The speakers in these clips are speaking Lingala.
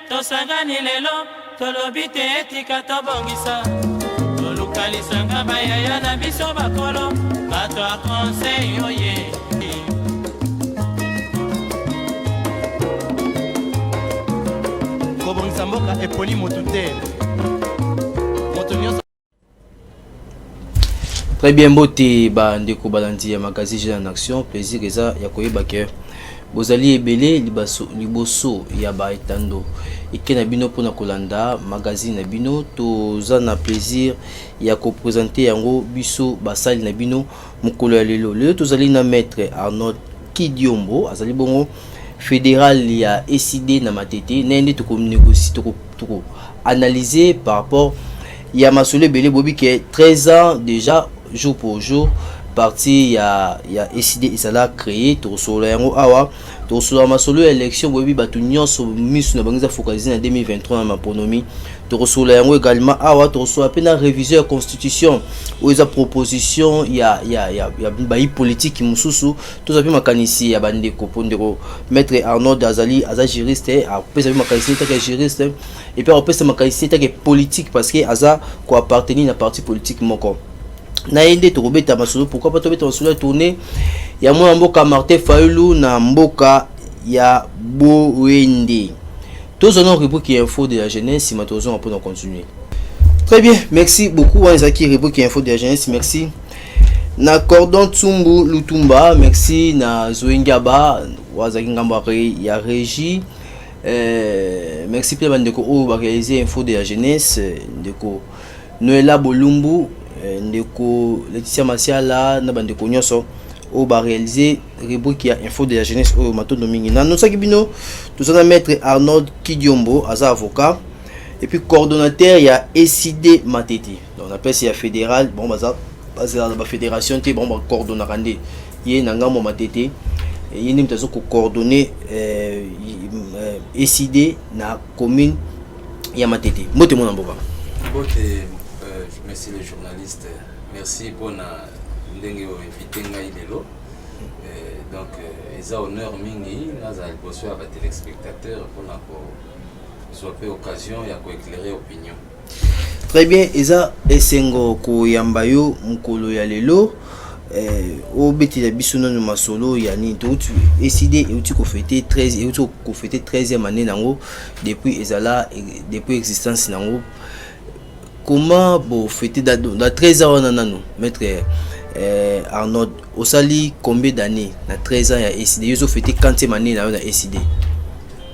tosangani lelo tolobi te etika tobongisa tolukalisanga bayaya na biso bakolo bato a conseil oye kobongisa mboka eponi motu te moto nyonso. Très bien, beauté, ndeko balandi ya magazine Jeune en Action, plaisir eza ya koyeba ke bozali ebele liboso ya baetando ekena bino pona kolanda magazine na bino toza na plaisir ya ko présenter yango biso basali na bino mukolo ya lelo. Lelo tozali na maître Arnold Kidiombo azali bongo fédéral ya SID na Matete nende toko négocier toko analyser par rapport ya masolo ebele bobi ke 13 ans déjà jour pour jour parti ya SID isala créé to solo yango awa to solo masolo élection bobi batu nyonso misu na bangiza focaliser na 2023 na maponomi to solo yango également awa to solo pena révision ya constitution ou eza proposition ya bayi politique mususu to zapi makanisi ya bandeko pondeko maître Arnold azali aza juriste a pesa makanisi ta juriste et puis a pesa makanisi ta politique parce que aza ko appartenir na parti politique moko na yende to kobeta masolo pourquoi pas to beta masolo tourner ya mwana mboka Martin Fayulu na mboka ya Boende tous on rubrique info de la jeunesse matozo on peut continuer. Très bien, merci beaucoup Wanzaki rubrique info de la jeunesse, merci na Cordon Tsumbu Lutumba, merci na Zoengaba Wazaki Ngambare ya régie merci pour bandeko o ba réaliser info de la jeunesse ndeko Noela Bolumbu ndeko Laetitia Masiala na bandeko nyonso o ba réaliser rubrique ya info de la jeunesse o matondo mingi na nosaki bino tozana maître Arnold Kidiombo aza avocat et puis coordonnateur ya SID Matete donc on appelle ça fédéral bon baza la fédération té bon coordonnateur randé yé nanga mo Matete yé nim tazo ko coordonner SID na commune ya Matete mbote mona mboka mbote. Merci les journalistes, merci pour na ndenge o invité ngai lelo donc eza honneur mingi naza liboso ya ba téléspectateurs pour na ko sope occasion ya ko éclairer opinion. Très bien, eza esengo ko yamba yo mukolo ya lelo o beti la biso no masolo ya ni to SID et ko fêter 13 et ko fêter 13e année nango depuis ezala depuis existence nango. Comment vous fêtez dans 13 ans nanano maître Arnold Osali combien d'années dans 13 ans ya SID vous fêtez quand année na SID?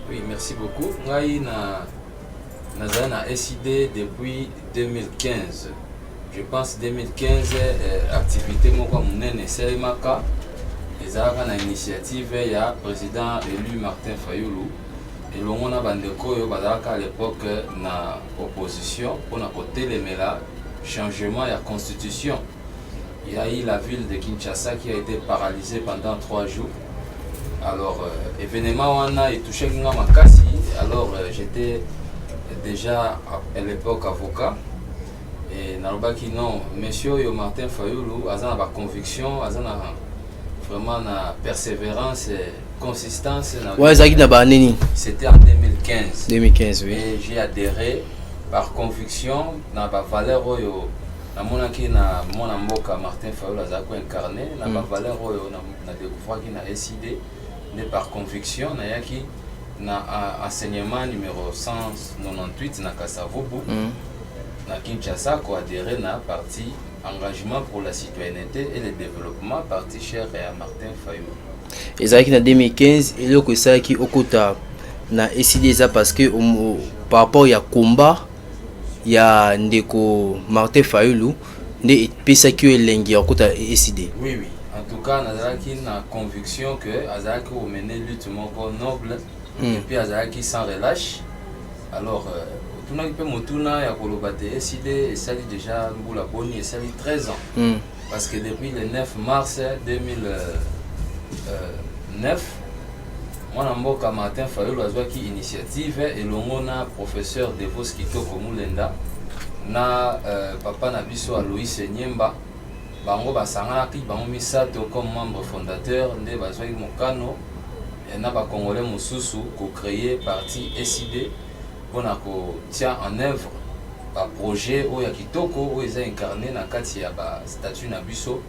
Oui, merci beaucoup. Ngai na SID depuis 2015. Je pense 2015 activité moko munene selemaka ezaka na initiative ya président élu Martin Fayulu. Et l'on a bandeko yo bazaka à l'époque na opposition pour na côté les mela changement de constitution. Il y a eu la ville de Kinshasa qui a été paralysée pendant 3 jours. Alors événement on a touché Makasi. Alors j'étais déjà à l'époque avocat et nalobaki non monsieur yo Martin Fayulu azana ba conviction azana vraiment na persévérance consistance. Ouais, c'était en 2015. 2015, oui. Et j'ai adhéré par conviction dans la valeur oyo na monaki na mona mboka Martin Fayulu azako incarné na la valeur oyo na découvrir qui na SID mais par conviction na yaki na enseignement numéro 198 na Kasavubu na Kinshasa ko adhéré na parti engagement pour la citoyenneté et le développement parti cher à Martin Fayulu. Ezaki na 2015 et loko esaki okota na SID eza parce que par rapport ya combat ya ndeko Martin Fayulu nde pesaki elengi okota SID. Oui oui, en tout cas nazalaki na conviction que azalaki o mener lutte moko noble et puis azalaki sans relâche. Alors tuna ki pe motuna ya koloba te SID esali déjà mbula boni esali 13 ans. Parce que depuis le 9 mars 2009 mwana mboka Martin Fayulu azwaki initiative elongo na professeur Devos Kitoko Mulenda na papa na biso Alois Nyemba bango basanganaki bango misato comme membre fondateur nde bazwaki mokano na ba congolais mususu ko créer parti SID pour tient en œuvre un projet où il y a kitoko où ils ont incarné na kati ya ba statut na biso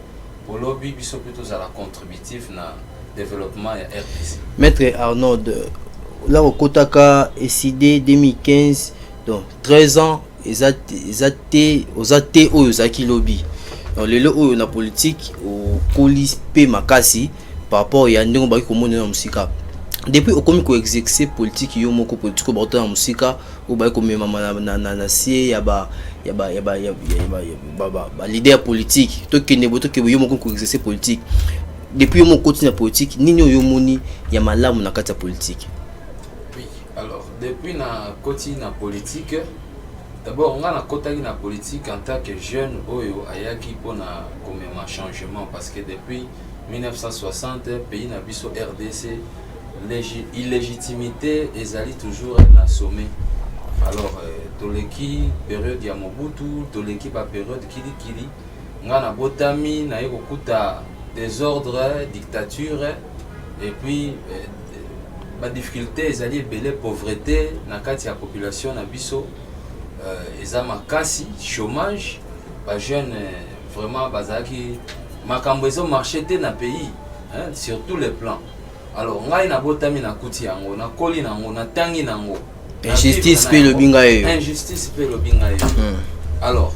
pour lobby biso plutôt à la contributif na développement ya RDC. Maître Arnold, là au Kotaka SID 2015, donc 13 ans, ils étaient aux Zaki lobby. Donc les lots na politique au colis p makasi par rapport à ndongo ba ko mona na musika. Depuis au komi ko exercer politique yo moko politique ba na musika ou ba ko mema na sie ya ba leader politique to kene boto ke yo moko ko exercer politique. Depuis yo moko continue politique nini yo moni ya malamu na kata politique. Oui, alors depuis na continue na politique, d'abord on a kotaki na politique en tant que jeune oyo ayaki pona comme un changement parce que depuis 1960 pays na biso RDC illégitimité ezali toujours na sommet. Alors toleki période ya Mobutu, toleki ba période kili ngana botami na yokuta désordre, dictature et puis ba difficulté ezali belé pauvreté na kati ya population na biso. Eza makasi chômage ba jeune vraiment bazaki makambo ezo marché te na pays sur tous les plans. Alors ngai na botami na kuti yango na koli nango na tangi nango injustice pe le bingayo injustice pe le bingayo. Alors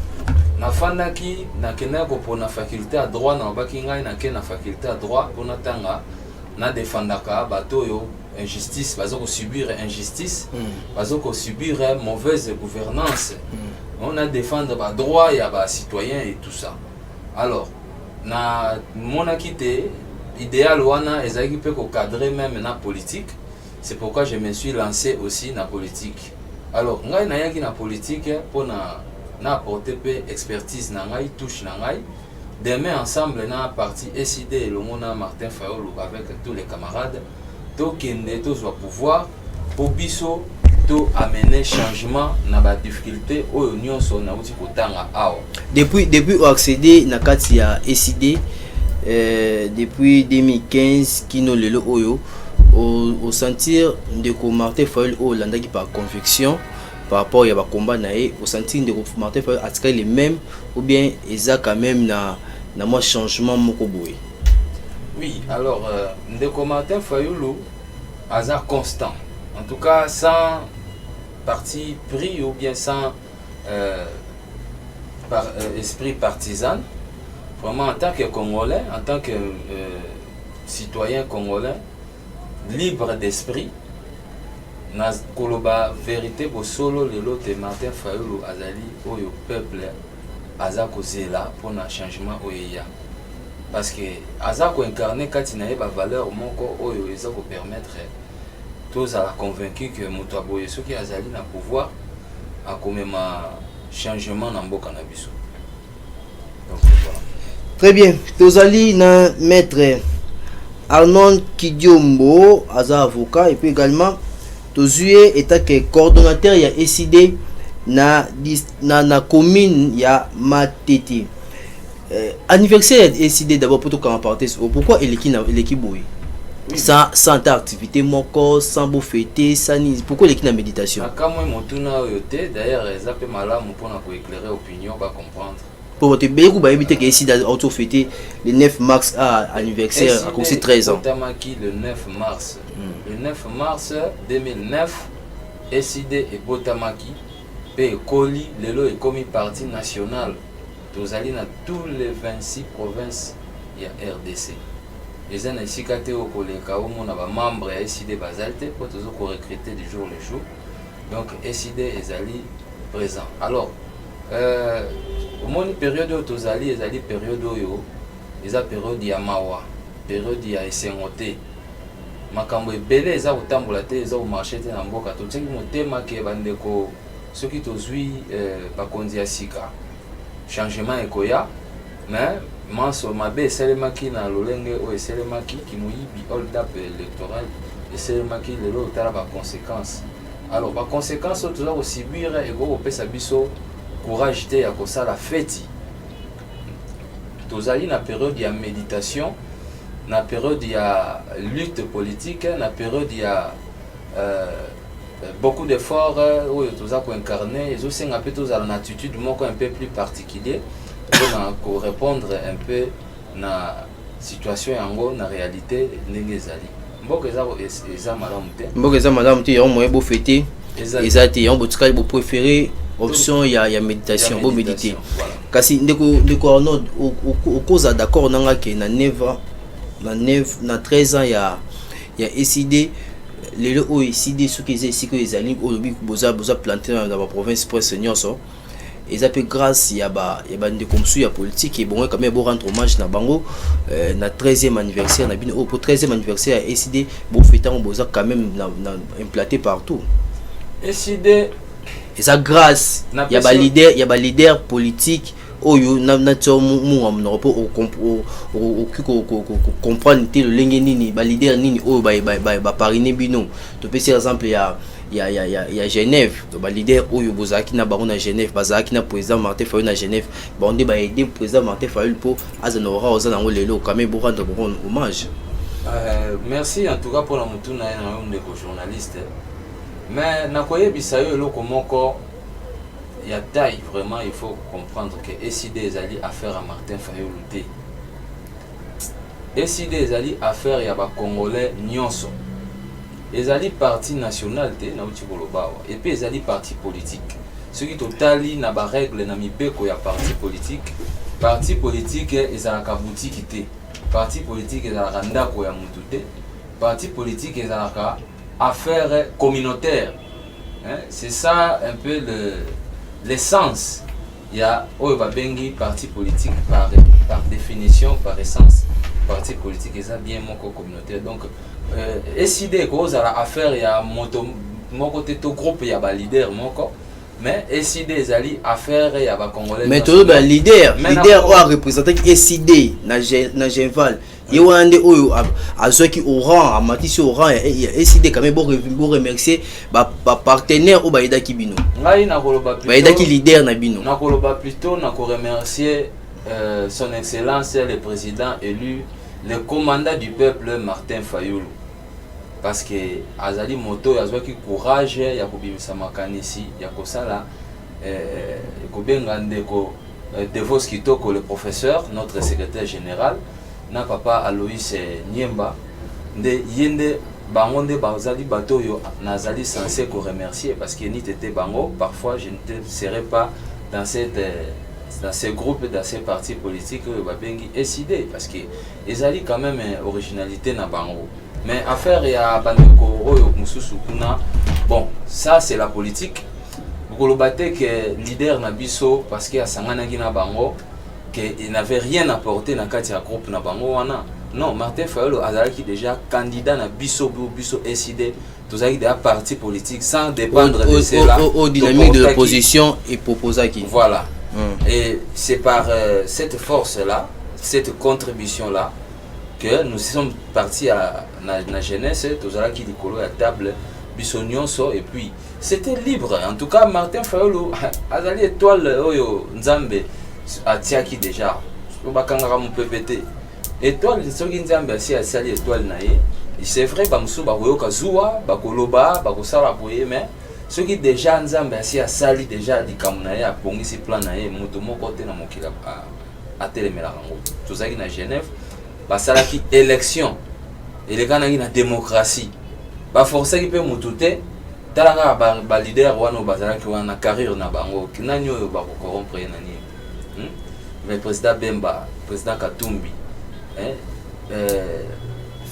na fandaki na kena ko pona faculté à droit na baki ngai na kena faculté à droit pona tanga na defendaka bato yo injustice bazo ko subir injustice bazo ko subir mauvaise gouvernance. On a défendre ba droit ya ba citoyen et tout ça. Alors na monaki te idéal wana ezaki pe ko cadrer même na politique. C'est pourquoi je me suis lancé aussi na politique. Alors ngai na yaki na politique pour na apporter pe expertise na ngai touche na ngai. Demain ensemble na parti SID et le mona Martin Fayulu avec tous les camarades to kende to zo pouvoir pour biso to amener changement na ba difficulté oyo nyonso na uti kotanga awa. Depuis accéder na kati ya SID depuis 2015 kino lelo oyo au sentir de ko Martin Fayulu o landaki par conviction par rapport à combat naé au sentir de Martin Fayulu atika les mêmes ou bien eza quand même na moi changement moko boy. Oui, alors ndeko Martin Fayulu hasard constant. En tout cas sans parti pris ou bien sans esprit partisan. Vraiment en tant que Congolais, en tant que citoyen congolais libre d'esprit, na koloba vérité bo solo le lote Martin Fayulu azali oyo peuple azako zela pour un changement oya. Parce que azako incarné katina ba valeur moko oyo ezako permettre tous à convaincu que moto aboye soki azali na pouvoir a komema changement na mboka na biso. Donc voilà. Très bien. Tozali na maître Arnold Kidiombo, avocat, et puis également Tozué étant que coordonnateur ya SID na commune ya Matete. Anniversaire SID d'abord pour tout en parenthèse. Pourquoi l'équipe boy? Sans ta activité moko, sans beau fêter, sans pourquoi l'équipe na méditation? Quand moi mon tourna yoté d'ailleurs ça peut malamu pour na ko éclairer opinion ba comprendre. Pour votre bégu ba éviter que SID auto fêter le 9 mars à anniversaire à cause 13 ans. Le 9 mars. Le 9 mars 2009 SID et Botamaki pe Koli lelo est comme parti national. Tozali na tous les 26 provinces ya RDC. Les gens ici kate au koleka au mona ba membre ya SID bazalte pour toujours ko recruter du jour le jour. Donc SID ezali présent. Alors au moins période où tozali ezali période oyo eza période ya mawa, période ya esengote. Makambo ebele eza kotambola te eza au marché te na mboka to tsengi motema ke bandeko soki tozwi bakonzi ya sika. Changement ekoya mais manso mabe esalemaki na lolenge o esalemaki kimoyibi hold up électoral esalemaki lelo tala ba conséquences. Alors ba conséquences toza ko subir et go pesa biso courage te ya kosala feti. Tozali na période ya méditation, na période ya lutte politique, na période ya beaucoup d'efforts où tous à incarner ils aussi un peu tous à l'attitude un peu plus particulier pour répondre un peu na situation yango na réalité ndenge zali mboka eza malamu te mboka eza malamu te yango moyen bo fêter eza te yango botika bo préférer option ya méditation bo méditer kasi ndeko Arnaud okoza d'accord nanga ke na 13 ans ya SID lelo o SID soki ezali ezali olobi boza planter dans la province presque nyonso eza pe grâce ya ba ndeko msu ya politique et bon quand même bo rendre hommage na bango na 13e anniversaire na bino pour 13e anniversaire ya SID bo fêtant boza quand même na implanté partout SID eza grâce ya ba leader politique oyo na tso mu amno po comprendre te le lenge nini ba leader nini oyo ba pariner bino to pe exemple ya Genève to ba leader oyo bozaki na bango na Genève bazaki na président Martin Fayulu na Genève ba onde ba aider président Martin Fayulu po azanora oza nango lelo quand même bo rendre bon hommage. Merci en tout cas pour la mutuna na ndeko journaliste mais na koyebisa yo eloko moko il y a taille vraiment il faut comprendre que SID ezali affaire à Martin Fayulu te SID ezali affaire ya ba congolais nyonso ezali parti national te na uti koloba et puis ezali parti politique ce qui totali na ba règle na mibeko ya parti politique ezalaka boutique te parti politique ezalaka ndako ya mutu te parti politique ezalaka affaire communautaire c'est ça un peu l'essence il y a bengi parti politique par définition par essence parti politique est bien moko communautaire donc SID cause à affaire il y a moko teto groupe il y a ba leader moko mais SID ezali affaire il y a ba congolais mais tout ba leader o a représenté SID na Genval yewande oyo azoki au rang amatisi au rang ya SID quand même bo remercier ba partenaire o ba edaki bino ngai na koloba plutôt ba edaki leader na bino na koloba plutôt na ko remercier son excellence le président élu le commandant du peuple Martin Fayulu parce que azali moto azoki courage ya kobimisa makanisi ya kosala kobenga ndeko Devos Kitoko le professeur notre secrétaire général na papa Aloïs Niemba nde yende bango nde bazali bato yo nazali censé ko remercier parce que ni tete bango parfois je ne serais pas dans ces groupes dans ces partis politiques babengi SID parce que ezali quand même originalité na bango mais affaire ya bandeko oyo mususu kuna bon ça c'est la politique kolobate que leader na biso parce que asangana na bango qu'il n'avait rien apporté dans le groupe na bango wana non Martin Fayulu azalaki déjà candidat na biso SID tous avec des partis politiques sans dépendre de cela au dynamique de l'opposition et proposa qui voilà et c'est par cette force là cette contribution là que nous sommes partis à la jeunesse tous avec qui likolo à table biso nyonso et puis c'était libre en tout cas Martin Fayulu azali étoile oyo nzambe atiaki déjà bakangaka mon PPT étoile soki nzambe asi asali étoile na ye c'est vrai bamusu bakoyoka zuwa bakoloba bakosala boye mais soki déjà nzambe asi asali déjà likambo na ye abongisi plan na ye moto moko te na mokili atelemelaka yango tozalaki na Genève basalaki élection elekanaki na démocratie baforcaki mpe motu te talaka balider wana bazalaki wana carrière na bango nani oyo bakokorompre ye nani le président Bemba, président Katumbi,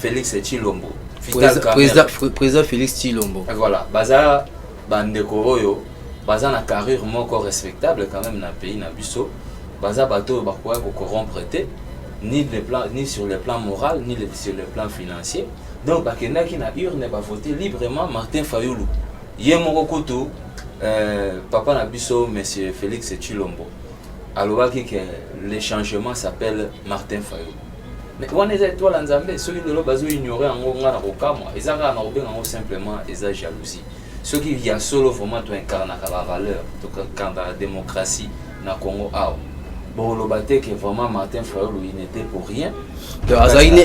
Félix Tshilombo, président Félix Tshilombo. Voilà, baza bandeko oyo, baza na carrière moko respectable quand même na pays na biso, baza bato bakoya ko corrompre ni sur le plan moral ni sur le plan financier. Donc bakendaki na urne ba voter librement Martin Fayulu. Ye moko kutu papa na biso monsieur Félix Tshilombo. Alors que le changement s'appelle Martin Fayulu. Mais on est étoile en Zambie, ceux qui l'ont ignoré en Gonga na Okama, ils ont simplement ils ont jalousie. Ceux qui y a solo vraiment to incarner la valeur, donc quand la démocratie na Congo a. Bon le baté que vraiment Martin Fayulu il n'était pour rien.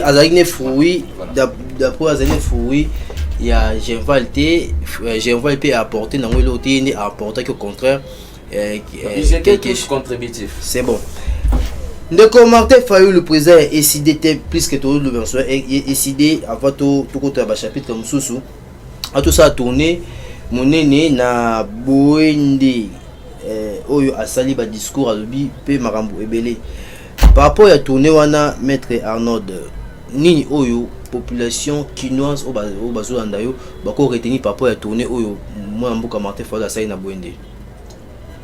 Azagine fruit d'après Azagine fruit il y a Genval peut apporter dans l'autre a apporté qu'au contraire ils étaient tous contributifs. C'est bon. Ndeko Martin Fayou le président SID plus que tout le besoin SID avant tout côté ba chapitre mususu a tout ça tourner monene na boende oyo asali ba discours à lobi pe marambo ebele par rapport à tourner wana maître Arnold ni oyo population quinoise au bazo andayo bako retenir par rapport à tourner oyo moi mboka Martin Fayou asali na boende.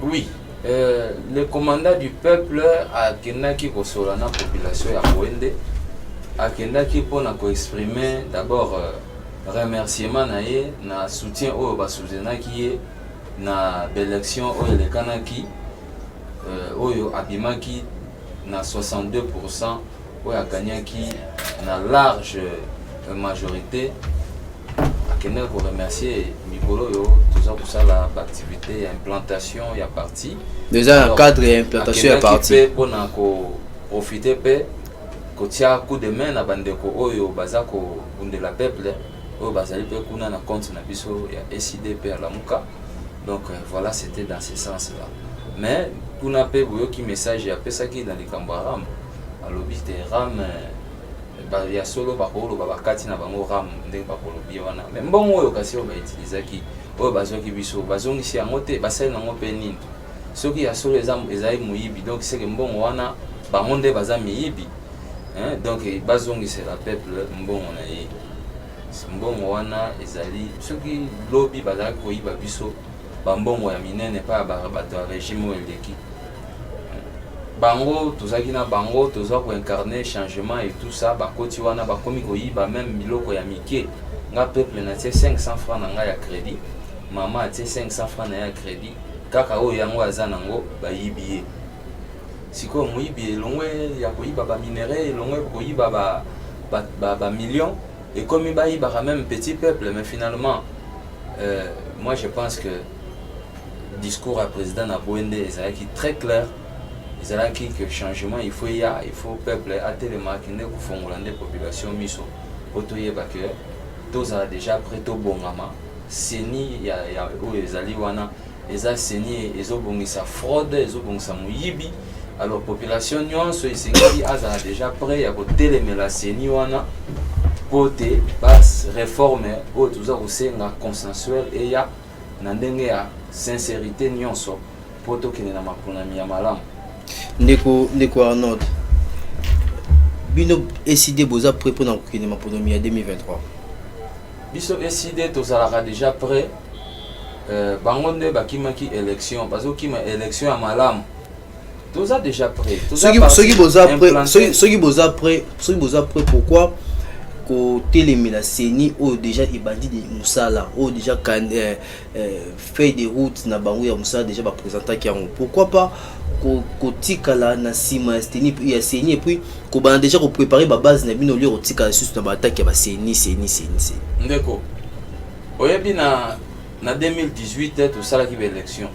Oui, le commandant du peuple a kendaki kosola na population ya boende a kendaki pona ko exprimer d'abord remerciement na ye na soutien oyo basoutenaki ye na élection oyo elekanaki oyo abimaki na 62% oyo aganyaki na large majorité. Akendaki ko remercier mikolo yo toza kosala activité ya implantation ya parti déjà cadre implantation ya parti pona ko profiter pe ko tia coup de main na bandeko oyo baza ko bundela peuple oyo bazali pe kuna na compte na biso ya SID pe alamuka. Donc voilà, c'était dans ce sens là. Mais kuna pe boyoki message ya pesaki dans les cambaram alobi te ram ya solo bakolo babakati na bango ram ndenge bakolo biwana mais mbongo oyo kasi oyo bautilisaki oyo bazoki biso bazongisi yango te basali nango pe nini soki ya solo ezali moyibi donc c'est que mbongo wana bango nde baza miyibi donc bazongisela peuple mbongo na ye mbongo wana ezali soki lobi bazalaki koyiba biso bambongo ya minene pa bato ya régime oyo eleki bango tozaki na bango toza ko incarner changement et tout ça bakoti wana bakomi koyiba même miloko ya mike nga peuple na tie 500 francs na nga ya crédit mama atie 500 francs na ya crédit kaka oyo yango aza nango bayibi ye siko moyibi elongwe ya koyiba ba minerais elongwe koyiba ba millions et comme bayiba même petit peuple mais finalement moi je pense que discours à président na Boende ezalaki très clair. Ils ont dit que changement il faut peuple atelema qui ne kufongola nde population miso otoye ba que tous a déjà prêt au bongama seni ya o ezali wana eza seni ezobongisa fraude ezobongisa muyibi alors population nyonso isengi azala déjà prêt ya kotelemela seni wana pote bas réforme o tuza kusenga consensuel et ya na ndenge ya sincérité nyonso poto kine na maponami ya malamu. Ndeko Arnold bino SID boza prêt pour na kokende maponomi ya 2023 biso SID tozalaka déjà prêt bango nde bakimaki élection bazokima élection ya malamu toza déjà prêt soki boza prêt pourquoi ko telemela seni o déjà ebandi de musala o déjà fait des routes na bango ya musala déjà ba présenter ki yango pourquoi pas ko tikala na sima ya seni et puis ko bana déjà ko préparer ba base na bino lio ko tikala susu na ba attaque ya ba seni ndeko oyebi na 2018 to sala ki ba élection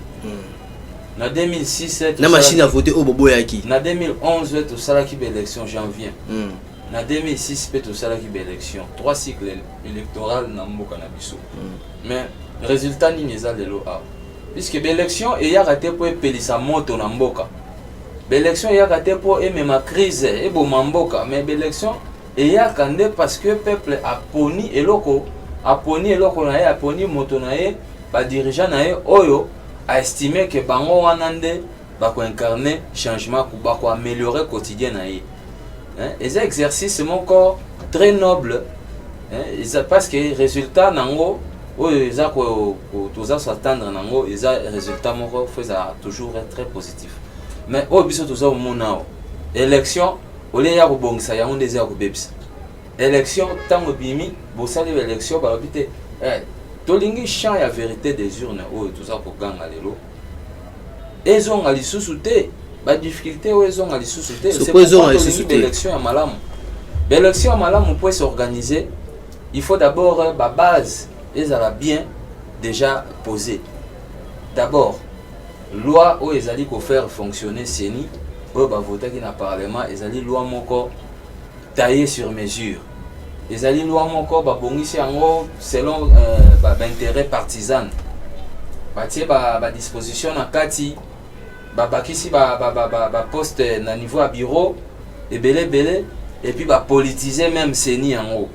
na 2006 na machine à voter o bobo yaki na 2011 to sala ki ba élection janvier na 2006 pe to sala ki ba élection 3 cycles électoral na mboka na biso mais résultat ni eza lelo a puisque l'élection est raté pour pelisa moto na mboka l'élection est raté pour ma crise et bon mboka mais l'élection est kandé parce que peuple a poni eloko na a poni moto na ye ba dirigeant na ye oyo a estimé que bango wanande ba ko incarner changement ba ko améliorer quotidien na ye et exercice mon corps très noble parce que résultat nango oyo eza ko toza s'attendre nango eza résultat moko faisa toujours être très positif mais oyo biso toza omona élection ole ya kobongisa yango ndeze ya kobebisa élection tango bimi bosali élection balobi te tolingi champ ya vérité des urnes oyo toza koganga lelo ezonga lisusu te ba difficulté oyo ezonga lisusu te c'est pourquoi tolingi élection ya malamu élection ya malamu pour s'organiser il faut d'abord ba base ezala bien déjà posé. D'abord, loi où ezali ko faire fonctionner seni oyo ba voter ki na parlement ezali loi moko taillée sur mesure. ezali loi moko babongisi yango selon intérêt partisan batie disposition na kati babakisi poste na niveau à bureau ebele et puis politiser même seni yango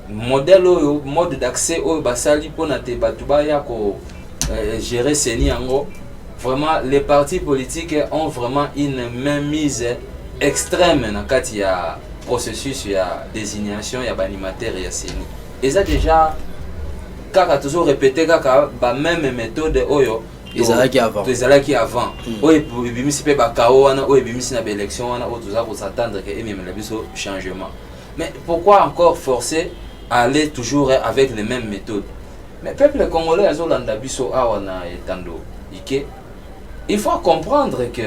modèle oyo mode d'accès oyo basali pona te batu baya ko gérer seni yango. Vraiment les partis politiques ont vraiment une mainmise extrême dans le processus de désignation ya animateur ya seni. Et ça déjà kaka toujours répété kaka ba même méthode oyo ezalaki avant oyo bimisi pe ba kao wana oyo bimisi na élection wana oyo toza ko s'attendre que même la biso changement. Mais pourquoi encore forcer à aller toujours avec les mêmes méthodes? Mais peuple congolais azolanda biso awa na etando ike. Il faut comprendre que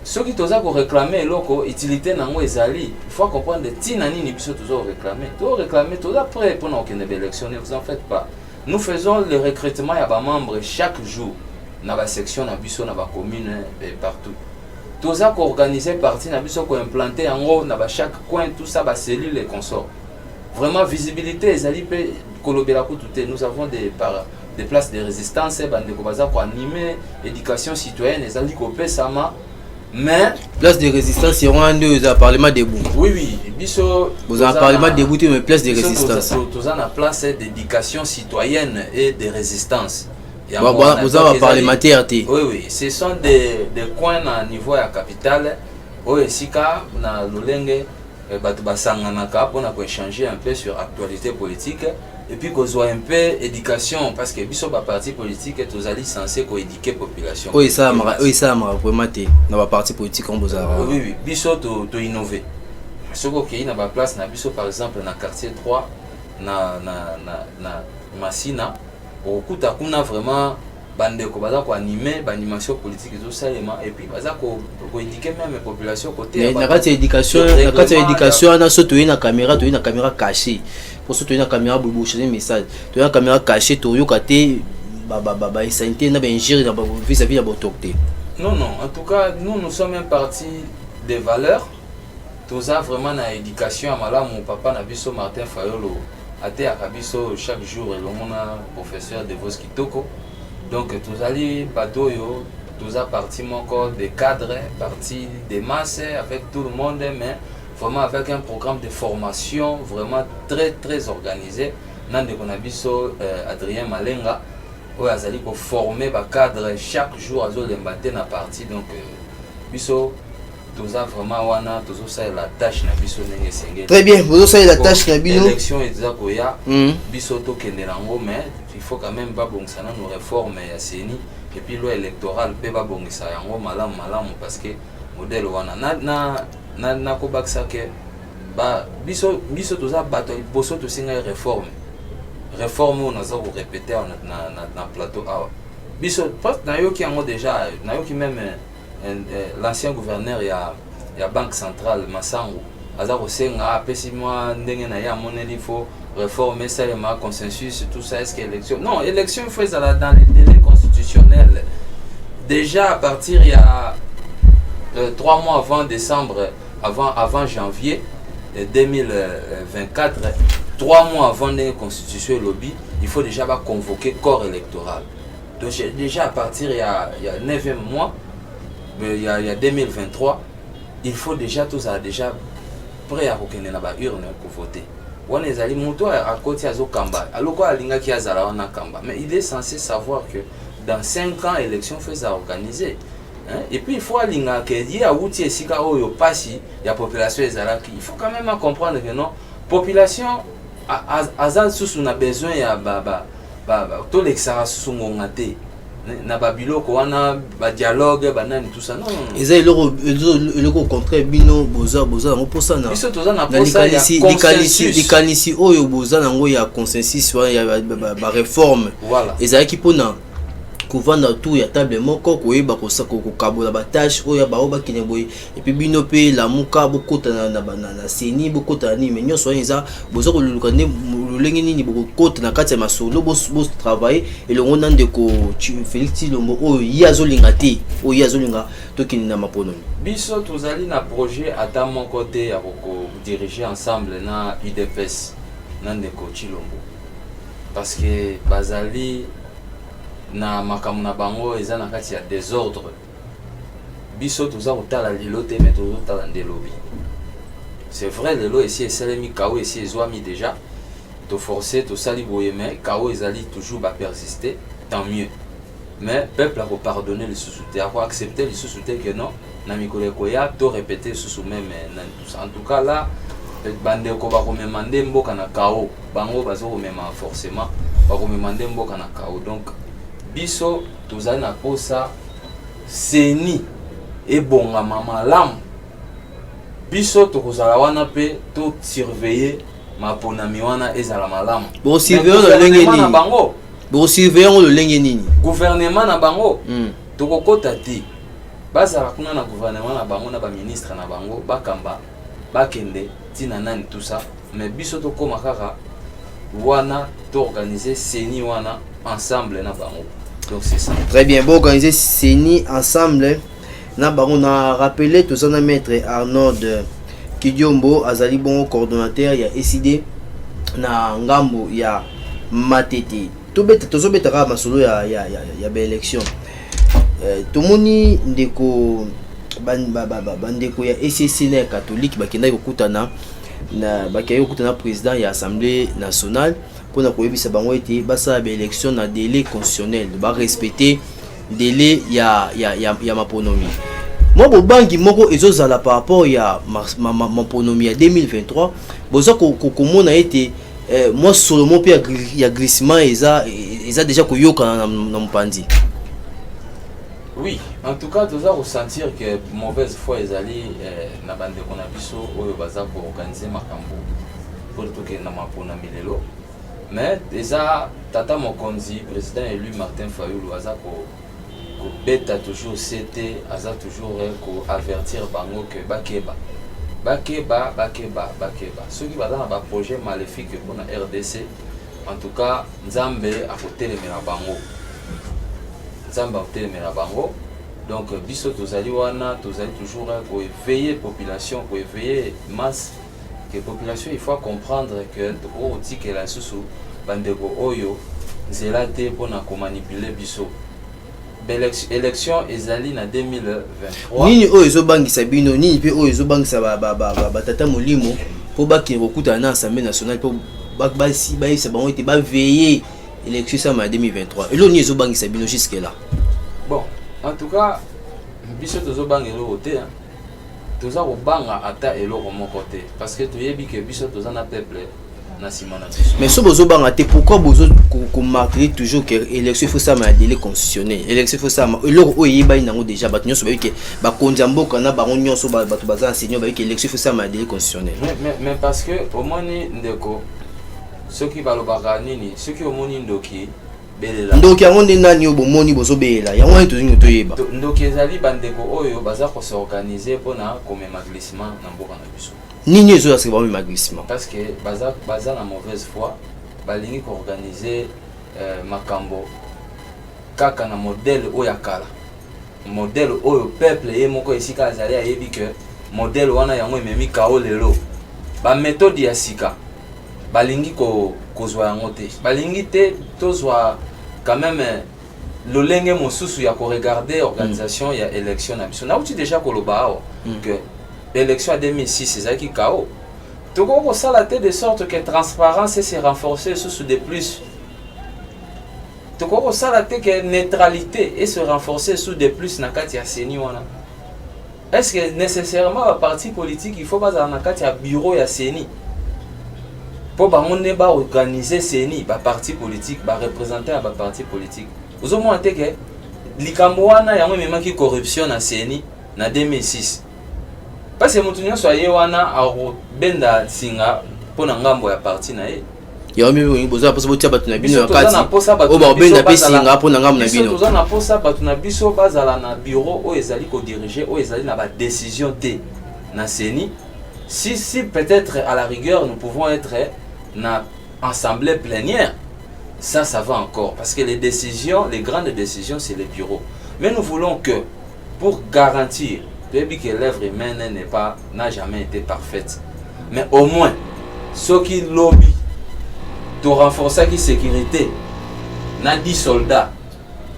ceux qui ont réclamé l'utilité nango ezali, il faut comprendre que tinani ni biso toujours réclamer. Tout réclamer, tout après pour aucune élection, ne vous en faites pas. Nous faisons le recrutement ya ba membres chaque jour dans la section na biso na ba commune et partout. Tout ça qu'on organiser parti na biso ko implanter en haut na ba chaque coin tout ça ba cellules et consorts. Vraiment visibilité ezali pe kolobela ko tout. Nous avons des places de résistance, bandeko baza ko animer éducation citoyenne ezali ko pesama. Mais place de résistance seront en deux au parlement debout. Oui, biso vous en parlement debout mais place de résistance. Tous en place d'éducation citoyenne et de résistance. Vous avez parlementaire. Oui, ce sont des coins à niveau à la capitale. Sika na lolenge batu basanganaka pour échanger un peu sur l'actualité politique. Et puis qu'on soit un peu éducation parce que biso ba parti politique tous ali censé ko éduquer population. Oui ça vraiment dans ba parti politique on bozara. Oui biso to innover. Soko ki na ba place na biso par exemple na quartier 3 na Masina okuta kuna vraiment bandeko baza ko animer ba animation politique zo salema et puis baza ko éduquer même la population côté. Na kati éducation na so to na caméra cachée. Pour ça, tu as une caméra pour boucher les messages. Tu as une caméra cachée, tu as une santé, vis-à-vis de l'autorité. Non, en tout cas, nous sommes un parti des valeurs. Tout ça vraiment dans l'éducation. Mon papa Nabiso Martin Fayolo a été à Kabiso chaque jour et le professeur de Vos Kitoko. Donc, tout ça, tout ça parti mon corps des cadres, parti des masses avec tout le monde, mais vraiment avec un programme de formation vraiment très organisé. Nande konabiso Adrien Malenga où azali ko former ba cadre chaque jour azo lembaté na parti donc biso toza vraiment wana tozo ça la tâche na biso ndenge sengeli. Très bien, vous ça la tâche na bino. Élection eza ko ya biso to kende nango mais il faut quand même ba bongisa na nos réformes ya seni et puis loi électorale pe ba bongisa yango malamu parce que modèle wana na ko baksa ke ba biso toza bato boso to singa réforme on a ça ko répéter na plateau awa biso parce na yo ki yango déjà na yo ki même l'ancien gouverneur ya banque centrale Masango aza ko senga apesi moi ndenge na ya moneli faut réformer ça ma consensus tout ça est-ce que élection non élection il faut ça dans les délais constitutionnels déjà à partir il y a 3 mois avant décembre avant janvier 2024, 3 mois avant la constitution lobby, il faut déjà convoquer corps électoral. Donc déjà à partir il y a 9e mois, il y a 2023, il faut déjà tout ça déjà prêt à reconnaître la urne pour voter. On est allé monter à côté de Kamba, alors quoi linga qui a zala Kamba, mais il est censé savoir que dans 5 ans l'élection fait à organiser. Et puis il faut aller à Kedi à Outi et Sika Oyo Passi, il y a population ezalaki. Il faut quand même comprendre que non, population azal sous on a besoin ya tout l'exara sous ngongate. Na babilo ko wana ba dialogue banani tout ça non. Eza le contraire bino boza ngo posa na. Biso toza na posa ya consensus. Likanisi oyo boza nango ya consensus ya ba réforme. Voilà. Ezalaki pona kovanda tout ya table moko koyeba kokabola batâche oyo bao bakende boye epuis bino mpe lamuka bokota na seni bokota nini mais nyonso wana eza boza koluluka nde lolenge nini bokota na kati ya masolo botravaille elongo na ndeko Félix Tshilombo oyo ye azolinga te oyo ye azolinga tokende na maponami. Biso tozali na projet ata moko te ya kodiriger ensemble na UDPS na ndeko Tshilombo parce que bazali na makambo na bango eza na kati ya désordre. Biso toza kotala lelo te mais tozotala nde lobi. C'est vrai lelo esi esalemi kao esi ezwami déjà to forcer tosali boye mais kao ezali toujours ba persister tant mieux. Mais peuple a pardonné le sous-souté, a accepté le sous-souté que non, na mikolo koya to répéter sous même en tout cas là bande ko ba komemande mboka na kao bango bazo komema forcément ba komemande mboka na kao donc biso tozali na posa seni ebonga malamu biso tokozala wana pe to surveiller maponami wana ezala malamu bo surveiller le lenge ni bango bo surveiller le lenge nini gouvernement na bango tokokota te bazala kuna na gouvernement na bango na ba ministre na bango bakamba bakende tina nani tout ça mais biso tokoma kaka wana to organiser seni wana ensemble na bango. Donc c'est ça. Très bien, bon organiser seni ensemble na bango na rappeler tout ça na maître Arnold Kidiombo azali bon coordonnateur ya SID na ngambo ya Matete. Tozobeta ka masolo ya ba élection. Tomoni ndeko bandeko ya SCN catholique bakenda kokutana na bakaya kokutana président ya assemblée nationale pour na koyebisa bango ete basa ba élection na délai constitutionnel ba respecter délai ya maponomi. Moi bobangi moko ezozala par rapport ya maponomi ya 2023 boza komona ete moi seulement pe ya glissement eza déjà koyoka na mpandi. Oui, en tout cas, tu as ressentir que mauvaise foi ezali na bande kona biso oyo baza ko organiser makambo pour tout que na mapona milelo. Mais déjà tata mokonzi président élu Martin Fayulu aza ko beta toujours c'était aza toujours ko avertir bango que bakeba ceux qui baza na ba projet maléfique pour na RDC en tout cas Nzambe a kotelemela bango. Donc biso tozali wana tozali toujours pour éveiller population pour éveiller masse que population il faut comprendre que au que la susu bandeko oyo nzela te pona ko manipuler biso élection ezali na 2023 nini oyo ezobangisa bino nini pe oyo ezobangisa ba tata molimo po bakini kokutana na assemblée nationale po basi baisa bango ete ba veiller élection ça en 2023 et l'on y ezobangisa bino jusque là. Bon, en tout cas, biso tozo banga lo côté hein. Toza ko banga ata eloko moko te parce que tu yebi que biso toza na peuple na simana biso. Mais so bozo banga te pourquoi bozo ko marquer toujours que élection faut ça ma délai constitutionnel. Élection faut ça eloko oyo yeba nango déjà bat nyonso ba que ba konza mboka na bango nyonso ba bato baza enseignant ba que élection faut ça ma délai constitutionnel. Mais parce que au moins ndeko ceux qui balobaka nini ceux qui omoni ndoki belela ndoki yango nde nani yo bomoni bozo belela yango tozingo toyeba ndoki ezali bandeko oyo baza ko s'organiser pona komema glissement na mboka na biso nini ezo ya seba komema glissement parce que baza na mauvaise foi balingi ko organiser makambo kaka na modèle oyo akala modèle oyo peuple ye moko esika azali ayebi que modèle wana yango ememi kao lelo ba méthode ya sika balingi kozwa yango te balingi te tozwa quand même lolenge mosusu ya ko regarder organisation ya élection na biso na uti déjà koloba awa que élection à 2006 ezaki kao toko ko sala te de sorte que transparence se renforcer sous de plus toko ko sala te que neutralité et se renforcer sous de plus na kati ya seni wana. Est-ce que nécessairement un parti politique il faut pas na kati ya bureau ya seni pour bangonne ba organiser seni ba parti politique ba représenter ba parti politique ozo mo ante que likambo wana yango memaki corruption na seni na 2006 parce que mutu nyonso aye wana a benda singa pona ngambo ya parti na ye ya mimi boza posa botia batu na bino Toza na kati posa batu o na ba biso benda pe bazala- singa po na ngamu na biso bino toza na posa batu na biso bazala na bureau oyo ezali kodiriger oyo ezali na badécision te na CENI. Si peut-être à la rigueur nous pouvons être na assemblée plénière, ça va encore parce que les décisions, les grandes décisions c'est les bureaux. Mais nous voulons que pour garantir que l'œuvre humaine n'a jamais été parfaite, mais au moins ceux qui lobby to renforcer la sécurité, na 10 soldats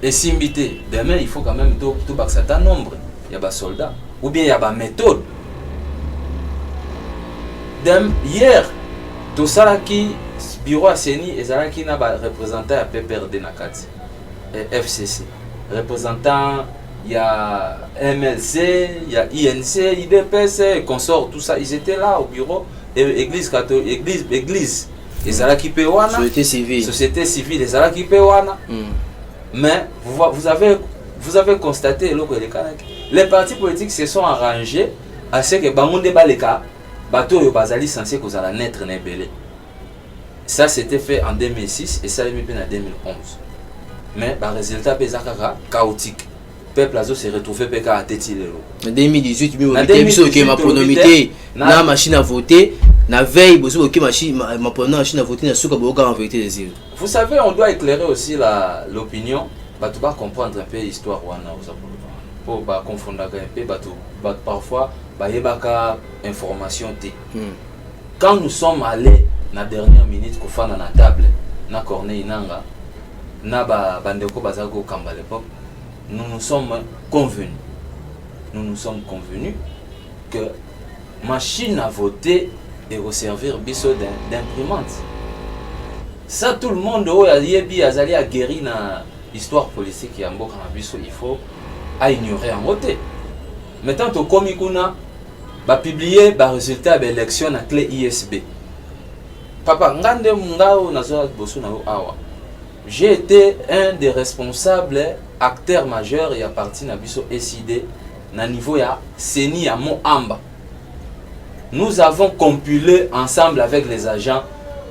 et simbité, demain il faut quand même tout certain nombre, il y a des soldats ou bien il y a des méthodes. Hier, tout ça qui bureau à CENI et ça qui n'a pas représentant à PPRD Nakati, FCC, représentant il y a MLC, il y a INC, IDPS, et consorts, tout ça, ils étaient là au bureau, et église catholique, église, et ça qui peut wana, société civile, et ça qui peut wana. Mais vous avez constaté les partis politiques se sont arrangés à ce que Bangonde Baleka bateau yo bazali censé que la naître nebelé. Ça c'était fait en 2006 et ça a mis en 2011. Mais le résultat est chaotique. Le peuple s'est retrouvé à Tétilero. En 2018, il ma pronomité, na machine à voter, na veille, ma machine à voter, na souka boka en vérité des îles. Vous savez, on doit éclairer aussi l'opinion. Tu vas comprendre un peu l'histoire pour confondre un peu, parfois bayebaka information t. Quand nous sommes allés na dernière minute ko fana na table na Corneille Nanga na bandeko bazako kamba l'époque, nous nous sommes convenus que machine à voter et au servir biso d'imprimante. Ça tout le monde oyebi azali a guéri na histoire politique ya mboka na biso, il faut à ignorer en voter. Maintenant to komi kuna ba publier ba résultat de l'élection na clé ISB. Papa ngande mungao nazo bosu na awa. J'ai été un des responsables acteurs majeurs et à partir na biso SID na niveau ya CENI ya Moamba. Nous avons compilé ensemble avec les agents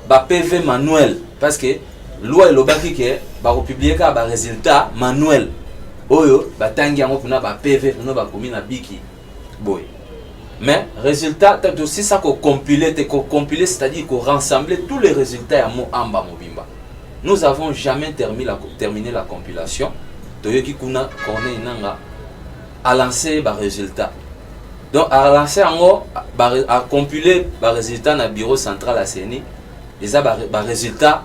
ba PV manuel parce que loi lobaki ke ba publier ka ba résultat manuel. Oyo batangi yango kuna ba PV kuna ba komi na biki boy. Mais résultat c'est aussi ça qu'on compiler c'est-à-dire qu'on rassembler tous les résultats à Moamba Mobimba. Nous n'avons jamais terminé la compilation. Toyoki kuna Corneille Nanga a lancé les résultats. Donc a lancé a compilé les résultats dans le bureau central à CENI. Les résultats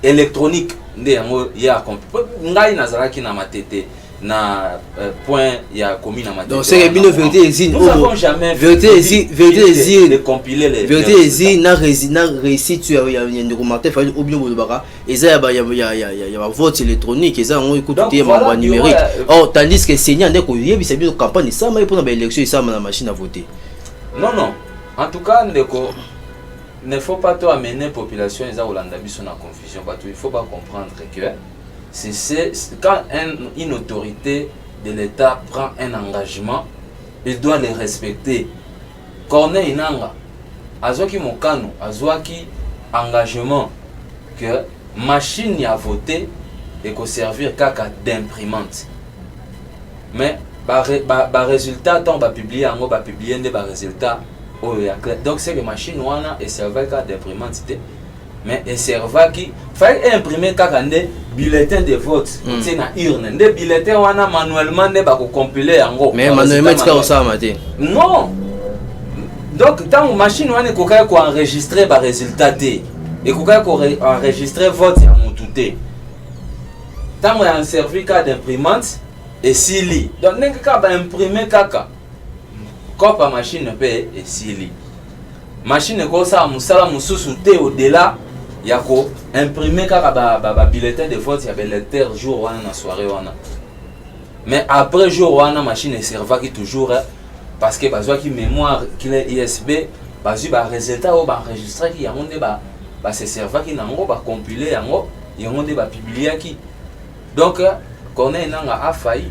électroniques ndé yango ya compilé. Ngai nazalaki na matete na point ya commune matete. Donc c'est bien vérité existe. Nous n'avons jamais vérité existe de compiler les vérité existe na réussi tu as une remarque fait ou bien bolobaka eza ya vote électronique eza on écoute ma numérique. Oh tandis que Seigneur ndeko yebisa bien campagne ça mais pour na élection ça na machine à voter. Non. En tout cas ndeko ne faut pas toi amener population eza olanda biso na confusion. Il faut pas comprendre que c'est quand une autorité de l'État prend un engagement, il doit le respecter. Corneille Nanga, azwaki mokano, azwaki engagement que machine à voter et qu'on servir kaka d'imprimante. Mais ba résultat tant ba publier ango ba publier des résultats donc c'est que machine wana et servir kaka d'imprimante. Mais et serva qui fallait imprimer kakande bulletin de vote c'est na urne des bulletins wana manuellement ne ba ko compiler yango mais manuellement tu ça matin non donc tant machine wana ko ka ko enregistrer ba résultat té et ko ka ko enregistrer vote ya motuté tant on servi ka d'imprimante et sili donc n'est ka ba imprimer kaka kopa machine pe et sili machine ko ça musala mususu té au-delà yako imprimer kaka ba bulletin de vote ya lecteur jour wana na soirée wana. Mais après jour wana machine serva qui toujours parce que bazwa ki mémoire qui est ISB bazui ba résultat ou ba enregistrer qui yango nde ba se serva qui nango ba compiler yango nde ba publier qui. Donc Corneille Nanga a failli,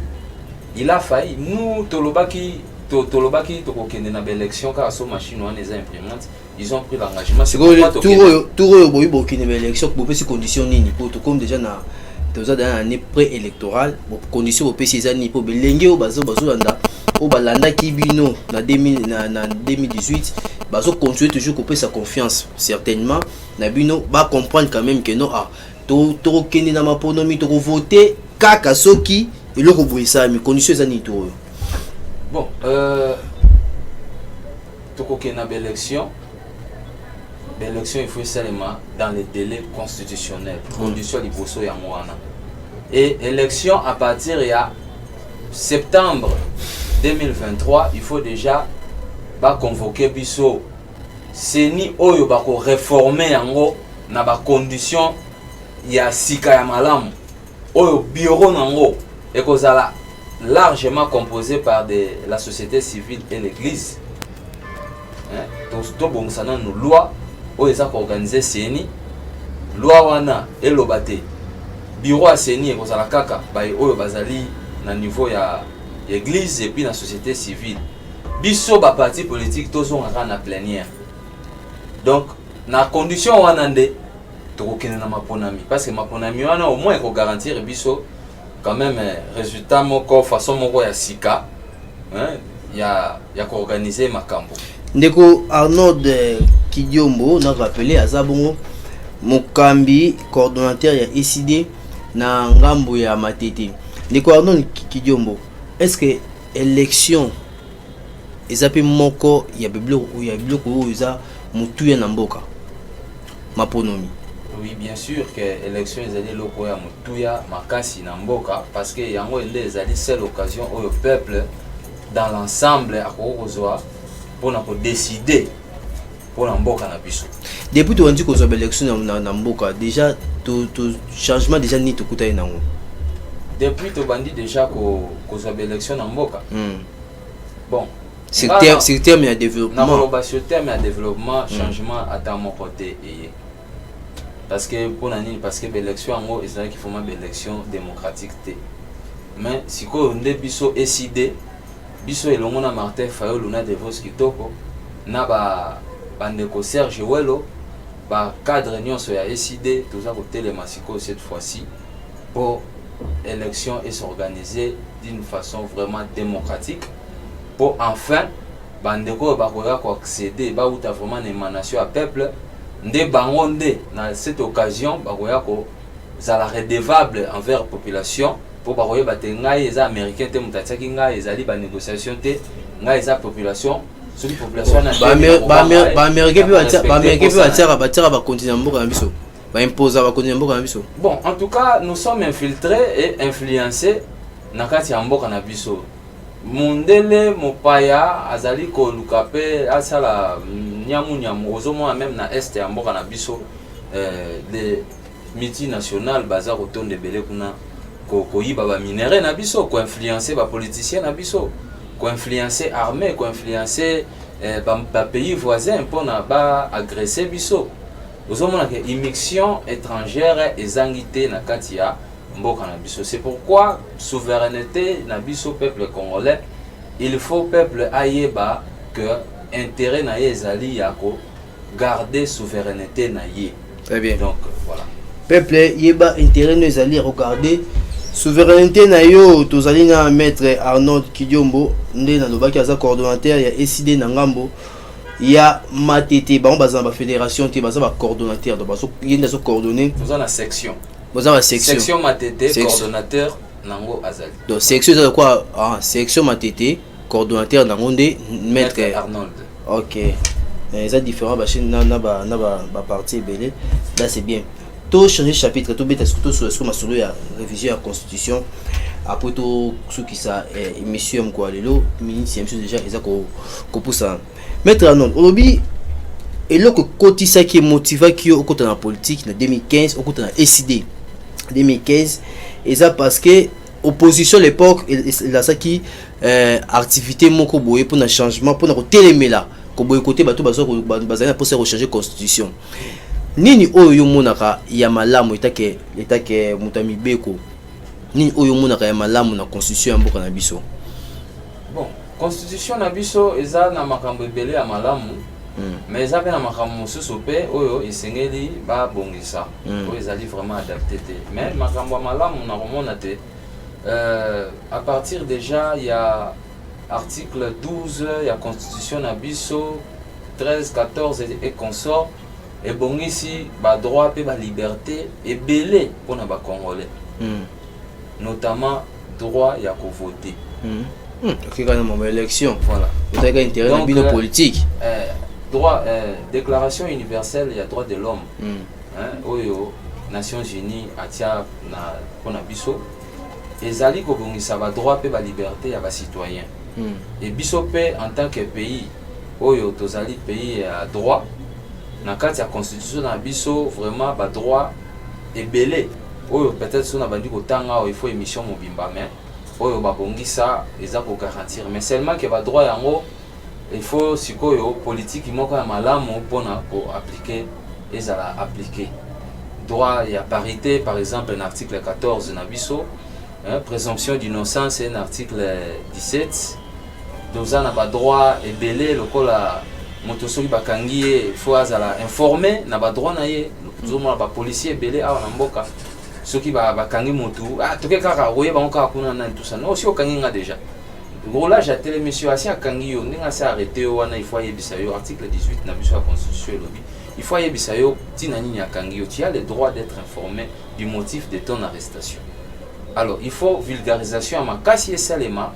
il a failli. Nous tolobaki to kokende na élection car so machine wana les imprimante ils ont pris l'engagement. C'est que tout le boy qui n'est élection pour ces conditions ni pour tout comme déjà na dans une année pré-électorale pour conditions pour ces années pour belengue au bazo landa au balanda qui bino na 2018 bazo continuer toujours couper sa confiance certainement na bino va comprendre quand même que non ah to kende na maponomi to voter kaka soki et le roboisa mais conditions années tout. Bon to kokena élection. L'élection, il faut seulement dans les délais constitutionnels. Condition liboso ya mwana. Et élection à partir de septembre 2023, il faut déjà convoquer biso. Seni oyo bako réformer yango na ba condition ya sika ya malamu. Oyo bureau nango ekozala largement composé par la société civile et l'église. Hein? To bongusana no loi oyo eza koorganize seni loi wana eloba te bureau ya seni ekozala kaka oyo bazali na niveau ya église et puis na société civile biso baparti politique tozongaka na plénière donc na condition wana nde tokokende na maponami parce que maponami wana au moins ekogarantir biso quand même résultat moko façon moko ya sika hein, ya koorganize makambo. Ndeko Arnold Kidiombo n'a rappelé à Zabongo Mokambi coordonnateur ya ECD na ngambo ya Matete. Ndeko Arnold Kidiombo, est-ce que élection ezape moko ya biblio ko uza mutuya na mboka maponomi? Oui, bien sûr que élection ezali loko ya mutuya makasi na mboka parce que yango ende ezali seule occasion au peuple dans l'ensemble akokozwa pour décider pour la mboka na biso. Depuis tu dit qu'on a élection na mboka déjà tout changement déjà ni tout kuta nango. Depuis tu bandi déjà qu'on a élection na mboka. Bon, c'est terme de développement. Na ba sur terme de développement changement à mon côté parce que pour nani parce que l'élection en gros c'est qu'il faut une élection démocratique mais si ko ndé biso ECD biso elongo na Martin Fayulu na Devos Kitoko na bandeko Serge Welo ba cadre nyonso ya ECD toza ko telema siko cette fois-ci pour élection et s'organiser d'une façon vraiment démocratique pour enfin bandeko ba ko accéder ba uta vraiment une émanation à peuple ndé bango ndé na cette occasion ba ko zala redevable envers population pour baroyer batengai les américains te mutatiaki ngai ezali ba négociation te ngai eza population sur la population na ba américain ba ba continent mboka na biso ba imposer ba continent mboka na biso. Bon, en tout cas nous sommes infiltrés et influencés na kati ya mboka na biso. Mundele mopaya azali ko lukape asala nyamu ozomona même na est ya mboka na biso les multinationales baza kotonde belé kuna koyiba ba minéraux na biso ko influencer ba politiciens na biso ko influencer armée ko influencer ba pays voisins pour na ba agresser biso ozomona que immixtion étrangère ezangité na katia mboka na biso. C'est pourquoi souveraineté na biso peuple congolais il faut peuple ayeba que intérêt na ezali ya ko garder souveraineté na ye. Très bien. Donc voilà. Peuple yeba intérêt na ezali ya regarder souveraineté na yo tozali na maître Arnold Kidiombo nde na lobaki aza coordonnateur ya ECD na ngambo ya Matete ba baza ba fédération te baza ba coordonnateur donc bazo yenda so coordonner toza na section baza ba section Matete coordonnateur nango azali donc section c'est quoi section Matete coordonnateur nango nde maître Arnold. OK ça différent ba chaîne na ba parti belé là c'est bien. Tout changer chapitre tout bête surtout sur ce que ma solo ya révision la constitution après tout ce qui ça émission quoi lelo ministre déjà ils a ko poussa mettre en ordre obi et le côté ça qui motive qui au côté dans la politique en 2015 au côté dans ECD 2015 et ça parce que opposition l'époque là ça qui activité moko boye pour un changement pour na télémer là ko boye côté bato bazana pour se rechanger constitution nini oyo monaka ya malamu itake mutami beko nini oyo monaka ya malamu na constitution ya mboka na biso. Bon, constitution na biso eza na makambo ebele ya malamu mais ça na makambo mosusu pe oyo esengeli babongisa oyo ezali vraiment adapté te mais makambo malamu na komona te à partir déjà il y a article 12 il y a constitution na biso 13 14 et consort ebongisi ba droit pe ba liberté ebele pona ba congolais notamment droit ya ko voter OK quand même élection voilà vous avez intérêt dans le politique droit déclaration universelle il y a droit de l'homme oyo Nations Unies atia na pona biso ezali ko bongisa ba droit pe ba liberté ya ba citoyen et biso pe en tant que pays oyo tozali pays à droit na kati ya constitution na biso vraiment ba droit ebele oyo peut-être so na bandi kotanga il faut émission mobimba mais oyo ba bongisa eza ko garantir mais seulement que ba droit yango il faut sikoyo politique moko ya malamu pona ko appliquer ezala appliquer droit ya parité par exemple un article 14 na biso présomption d'innocence un article 17 doza na ba droit ebele lokola moto soki bakangi ye il faut azala informé na ba droit na ye zomona ba policier ebele awa na mboka soki bakangi motu toke kaka oyeba ngo kaka kuna na tout ça non si okangi nga déjà gros j'ai télé monsieur asi akangi yo ndinga sa arrêté yo wana il faut yebisa yo article 18 na biso ya constitution lobby il faut yebisa yo tina nini akangi yo tu as le droit d'être informé du motif de ton arrestation alors il faut vulgarisation ya makasi esalema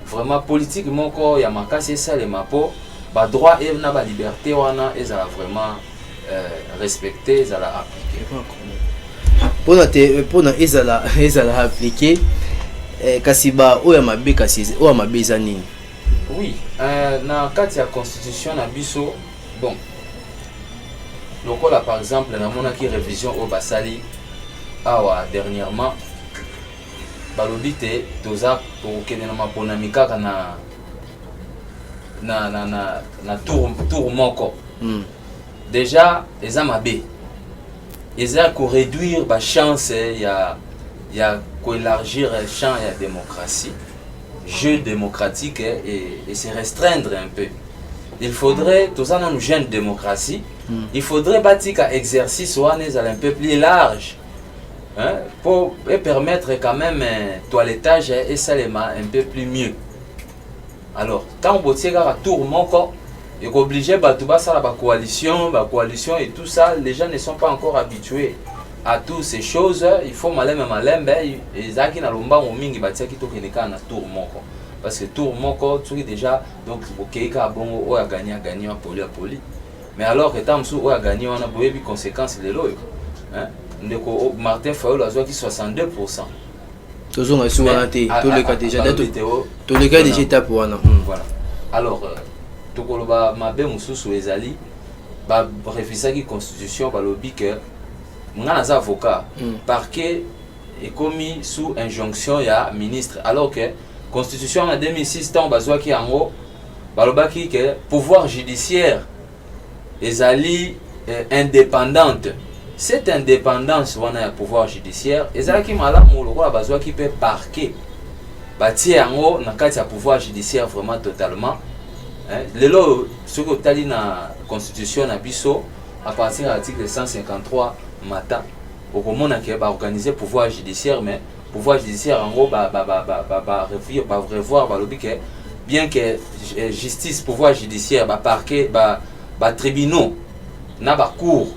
vraiment politique moko ya makasi esalema po ba droit et na ba liberté wana ezala vraiment respecté ezala appliqué pona ezala appliqué kasi ba oya mabe kasi oya mabe eza nini oui na kati ya constitution na biso bon lokola par exemple na monaki révision au basali awa dernièrement balobi te toza kokende na maponami kaka na tour moko déjà eza mabe eza ko réduire ba chance ya ko élargir champ ya démocratie jeu démocratique et se restreindre un peu il faudrait tout ça dans une jeune démocratie il faudrait bâtir un exercice ou un peu plus large pour permettre quand même un toilettage et seulement un peu plus mieux alors quand on tient à tour moko et obligé bah tout ça la coalition et tout ça les gens ne sont pas encore habitués à toutes ces choses il faut malem ben ezaki na lomba mingi batia ki tokeneka na tour moko parce que tour moko tu déjà donc okeka bongo o a gagné à poli mais alors que tam sou o a gagné on a boyebi conséquences de l'eau ndeko Martin Fayulu azwaki 62% tozonga sou wana te to le cas déjà to le cas déjà étape wana voilà alors tokoloba mabe mususu ezali ba refusaki constitution ba lobby que ngana za avocat parquet est commis sous injonction ya ministre alors que constitution en 2006 tant bazwaki yango balobaki que pouvoir judiciaire ezali indépendante cette indépendance wana ya pouvoir judiciaire ezalaki malamu lokola bazwaki pe parquet batie yango na kati ya pouvoir judiciaire vraiment totalement lelo soki otali na constitution na biso à partir de l'article 153 mata okomona ke ba organiser pouvoir judiciaire mais pouvoir judiciaire en gros ba revoir ba lobby que bien que justice pouvoir judiciaire ba parquet ba tribunaux na ba cour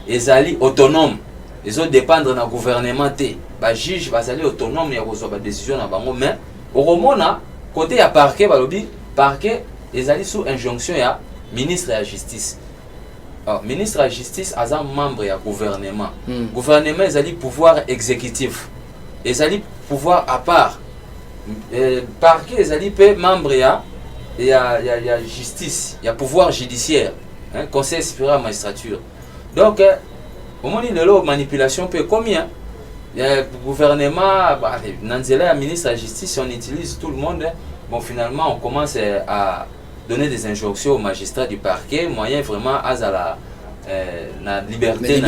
ezali autonome ezo dépendre na gouvernement te ba juge bazali autonome ya kozwa ba décision na bango mais okomona côté ya parquet ba lobby parquet ezali sous injonction ya ministre ya justice. Alors, ministre de la justice est un membre du gouvernement. Gouvernement est un pouvoir exécutif. Est un pouvoir à part. Parquet est un membre de la justice, il y a pouvoir judiciaire, conseil supérieur de la magistrature. Donc, au moment de la manipulation, combien le gouvernement, le ministre de la justice, on utilise tout le monde. Bon, finalement, on commence à donner des injonctions aux magistrats du parquet, moyen vraiment à la liberté,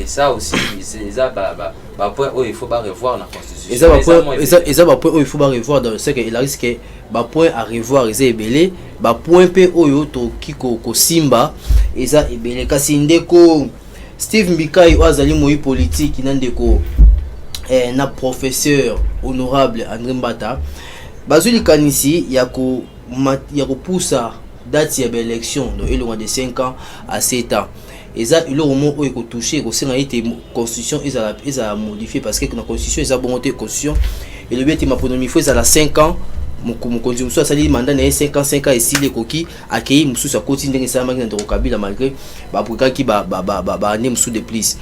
ça aussi, c'est ça, point où il faut pas revoir la constitution. constitution et ça va point il faut revoir dans ce que il risque ba point à revoir ils ebelé ba point pe oyo to kiko ko simba et ça ebelé kasi ndeko Steve Mbikai oazali moi politique nandeko na professeur honorable André Mbata bazuli kanisi ya ko poussa date ya élection donc il de 5 ans à 7 ans et ça il au moment où il touché au sein été constitution ils a modifié parce que la constitution ils a bonté constitution et le but ma ponomie faut ça la 5 ans mon constitution ça dit mandat na 5 ans et si les coquilles accueilli musu sa continue ça magna de Kabila malgré ba pour qui ba ne musu de plus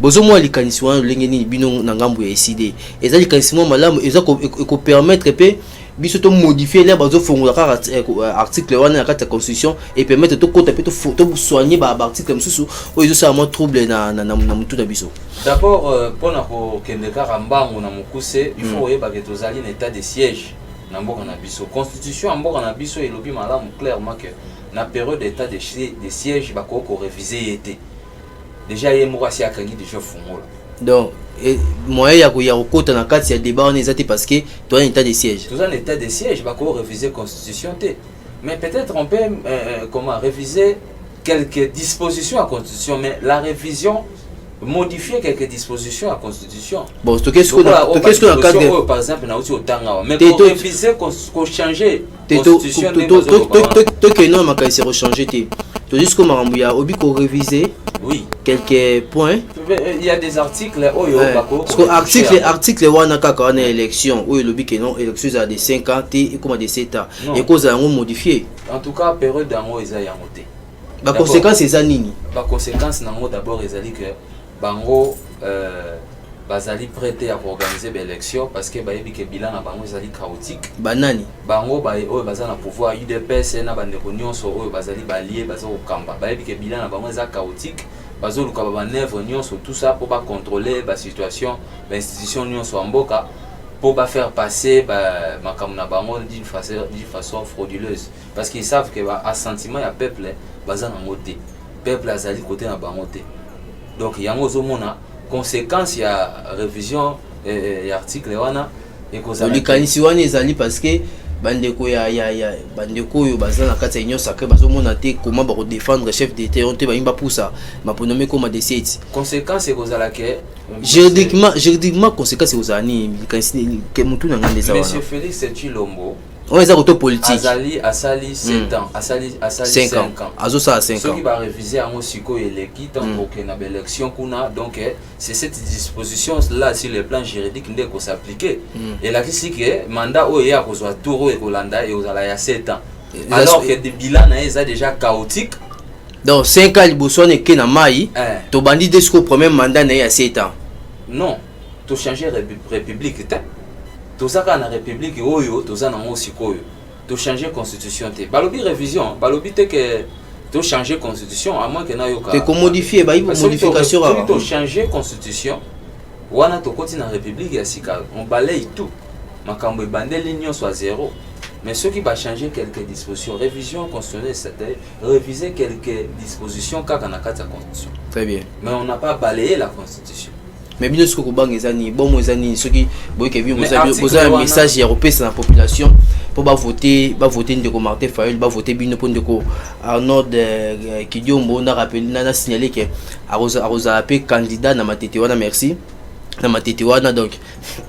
bozo moi likanisi wana lenge ni bino na ngambo ya ECD et ça likanisi moi malamu et ça ko permettre pe biso to modifier les bazo fongola article wana na kata constitution et permettre to kota pe to soigner ba article mususu o izo ça mo trouble na mutu na biso d'abord pour na ko kende karambango na mukuse il faut yeba que tozali en état de siège na mboka na biso constitution mboka na biso elobi malamu clairement que na période d'état de siège ba ko réviser été déjà yé moko asi akangi déjà fongola donc moyen ya kokota na kati ya débat on ezati parce que tu as un état de siège tu as un état de siège ba ko réviser constitution té mais peut-être on peut comment réviser quelques dispositions à constitution mais la révision modifier quelques dispositions à constitution bon qu'est-ce qu'on a cadre par exemple na uti otanga mais pour réviser ko changer constitution to que non ma se rechanger té to juste comme Rambuya obi ko réviser oui quelques points il y a des articles oyo bako parce que article wana kaka wana élection oyo lobi que non élection a de 5 ans et comme de 7 ans et cause yango modifier en tout cas période yango eza yango té ba conséquence eza nini ba conséquence nango d'abord ezali que bango bazali prêté à organiser l'élection parce que bayebi que bilan na bango ezali chaotique banani bango oyo baza na pouvoir UDPS na bandeko nyonso oyo bazali balié baza okamba bayebi que bilan na bango eza chaotique bazo luka ba manœuvre nyonso tout ça pour ba contrôler ba situation ba institution nyonso en mboka pour ba faire passer ba makambo na bango d'une façon frauduleuse parce qu'ils savent que ba assentiment ya peuple baza na ngote peuple azali côté na bango te donc yango zomona conséquence ya révision et article wana et cause likanisi wana ezali parce que bandeko ya bandeko yo baza na kati ya union sacrée bazomona te comment ba défendre chef d'état on te ba imba poussa ma ponomé comme des sites conséquence et cause la que juridiquement conséquence aux années likanisi que mutu na ngande za wana monsieur Félix Tshilombo on est à côté politique asali 7 ans asali 5 ans azo ça 5 ans ceux qui va réviser en siko eleki tant pour que na élection kuna donc c'est cette disposition là sur le plan juridique ndeko s'appliquer et là qui que mandat o ya ko soit touro et kolanda et ozala ya 7 ans alors que des bilans na eza déjà chaotique donc 5 ans liboso ne ke na mai to bandi desco premier mandat na ya 7 ans non to changer république ta tozaka na république oyo tozana ngo sikoyo to changer constitution te balobi révision balobi te que to changer constitution à moins que na yoka te modifier ba ibo modification avant to changer constitution wana to koti na république ya sika on balaye tout makambo bandeli nyonso à zéro mais ceux qui va changer quelques dispositions révision constitutionnelle c'est réviser quelques dispositions kaka na kati ya constitution très bien mais on n'a pas balayé la constitution mais bien sûr que bang ezani bon ezani ceux qui boy que bien vous avez un message européen à la population pour voter ndeko Martin Fayulu voter bino pour ndeko Arnaud Kidiombo na rappelé na signaler que aroza appelé candidat na matete wana merci na matete wana donc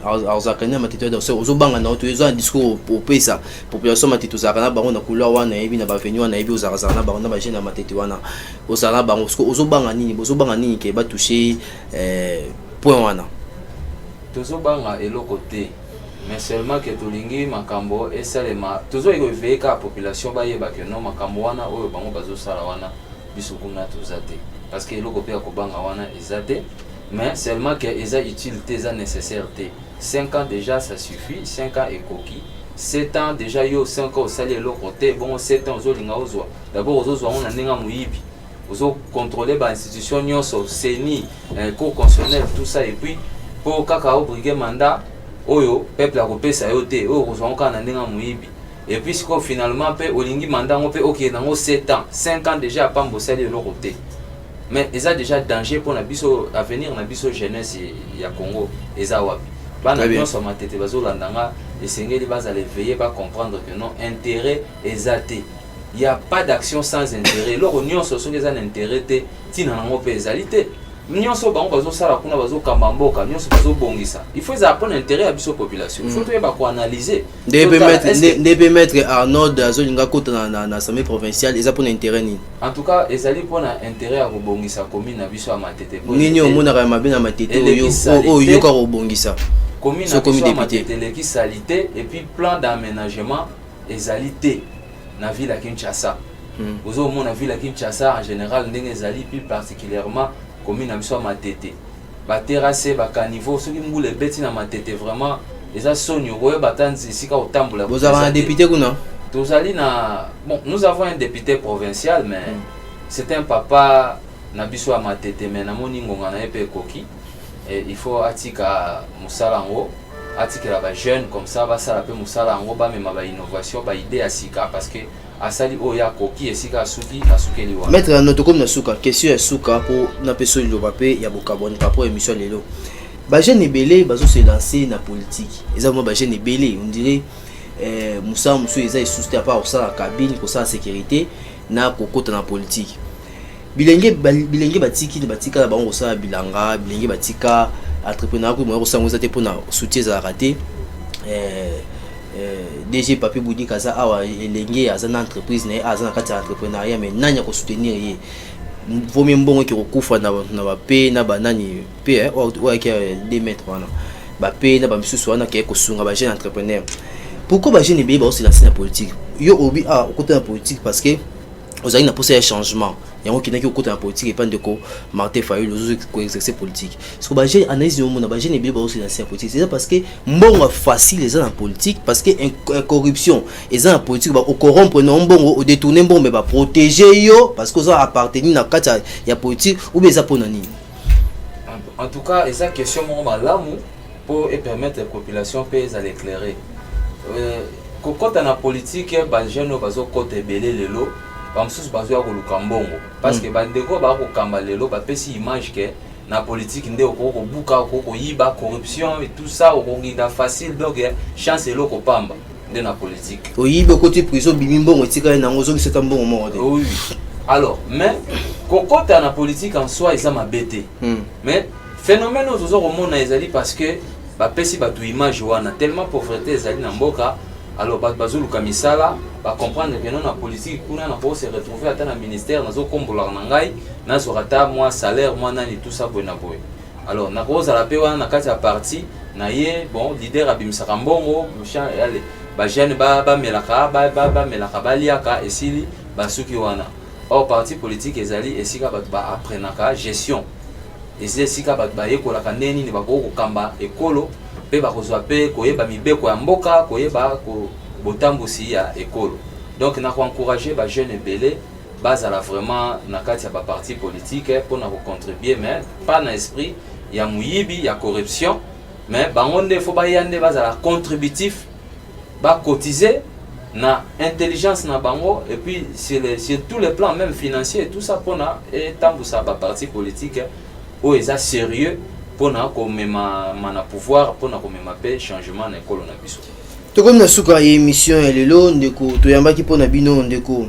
aroza candidat matete donc ozo banga na to ezo un discours pour pesa population matete ozaka na bango na couleur wana ebi na ba venue wana ebi ozaka na bango na ba jeune na matete wana ozala bango ozo banga nini ke ba toucher point wana tozo banga eloko te mais seulement que tolingi makambo esalema tozo éveiller ka population ba yeba que non makambo wana oyo bango bazo sala wana biso kuna tozate parce que eloko pe ko banga wana ezate mais seulement que eza utilité eza nécessaire te 5 ans déjà ça suffit 5 ans ekoki 7 ans déjà yo 5 ans sali eloko te bon 7 ans ozo linga ozwa d'abord ozo on ndinga muyibi ozo contrôler ba institution nyonso CENI cour constitutionnelle tout ça et puis pour kaka obriguer mandat oyo peuple a kopesa yo te oyo kozwa kana ndinga muyibi et puis siko finalement pe olingi mandat ngo pe OK nango 7 ans 5 ans déjà pas mbosali eloko te mais eza déjà danger pour na biso avenir na biso jeunesse ya Congo eza wapi bana nyonso matete bazolandanga esengeli bazala éveiller ba comprendre que non intérêt exaté. Il y a pas d'action sans intérêt. Loko nyonso soki eza na intérêt te tina nango pe ezalité. Nyonso bango bazosala kuna bazokamba mboka nyonso bazobongisa. Il faut ça prendre intérêt à biso population. Il faut to ba ko analyser. Ne permettre Arnaud azolinga kota na assemblée provinciale eza pour intérêt ni. En tout cas, ezali pour intérêt à rebongisa commune na biso ya matete. Nini omona ka mabe na matete oyo ka rebongisa. Commune na biso ya matete leki salité et puis plan d'aménagement ezalité na ville à Kinshasa. Vous avez mon ville à Kinshasa en général ndenge ezali plus particulièrement commune na biso ya matete. Ba terrasse ba caniveau soki mbule beti na matete vraiment eza sonyo oyo batanzi sika otambola. Vous avez un député kuna? Bon, nous avons un député provincial mais c'est un papa na biso ya matete mais na moni ngonga na epe koki et il faut atika musalango atikela ba jeune comme ça ba sala pe musalango ba mema ba innovation ba idée ya sika parce que asali oya koki esika asukeli wa maître notre comme na suka question ya suka pour na peso liloba pe ya bokaboni rapport émission lelo ba jeune ebele bazo se lancer na politique ezamo ba jeune ebele on dirait Moussa Moussou eza esuste à part au la cabine pour sa sécurité na kokota na politique bilenge batiki de batika la bango sa bilanga bilenge batika entrepreneur ko mo sango zate pona soutien za raté DG Papi Boudi kaza awa elenge azana entreprise na azana kati entrepreneuriat mais nanya ko soutenir ye vomi mbongo ki kokufa na ba pe na banani pe o ki 2 mètres wana ba pe na ba misusu wana ki ko sunga ba jeune entrepreneur. Pourquoi les jeunes béba aussi lancer la politique? Yo obi à côté de la politique parce que vous avez une posé un changement. Il y a un qui n'a qu'au côté de la politique et pas de quoi Martin Fayou les autres qui exercent politique. Ce que les jeunes analysent au monde, les jeunes béba aussi lancer la politique. C'est ça parce que bon facile les gens en politique parce que corruption les gens en politique au corrompre non bon au détourner bon mais va protéger yo parce que vous appartenir dans cadre il y a politique ou bien ça pour nani. En tout cas, et ça question moi l'amour pour permettre la population pays à l'éclairer. Quand on a politique, les jeunes bazo côté belé lelo, bamsus bazo ya koluka mbongo parce que bandeko ba ko kamba lelo ba pesi image que na politique ndé ko buka ko yiba corruption et tout ça ko nginda facile donc chance elo ko pamba ndé na politique. Oyibe côté prison bimbongo tika na ngozo ki mbongo mo. Oui. Alors, mais quand on a politique en soi, ils ont ma bête. Mais phénomène aux autres monde ezali parce que ba pesi ba tu image wana tellement pauvreté ezali na mboka alors ba bazulu kamisala ba comprendre que non na politique kuna na po se retrouver à dans ministère nazo kombola na ngai na zorata moi salaire moi nani tout ça bona boy alors na koza la pe wana na kati ya parti na ye bon leader abimisa mbongo musha yale ba jeune ba melaka ba melaka baliaka esili ba suki wana au parti politique ezali esika ba apprenaka gestion et c'est si ka ba yekola kaneni ni ba ko kamba ekolo pe ba kozwa pe koyeba mibeko ya mboka koyeba ko botambusi ya ekolo donc na ko encourager ba jeunes belé bazala vraiment na kati ya ba parti politique pour na ko contribuer mais pas na esprit ya muyibi ya corruption mais bangonde faut ba yande bazala contributif ba cotiser na intelligence na bango et puis sur tous les plans même financiers tout ça pour na et tambusa ba parti politique où est sérieux pour na komema pouvoir pour na komema pe changement na ekolo na biso. To comme na suka émission lelo ndeko to yambaki pour na bino ndeko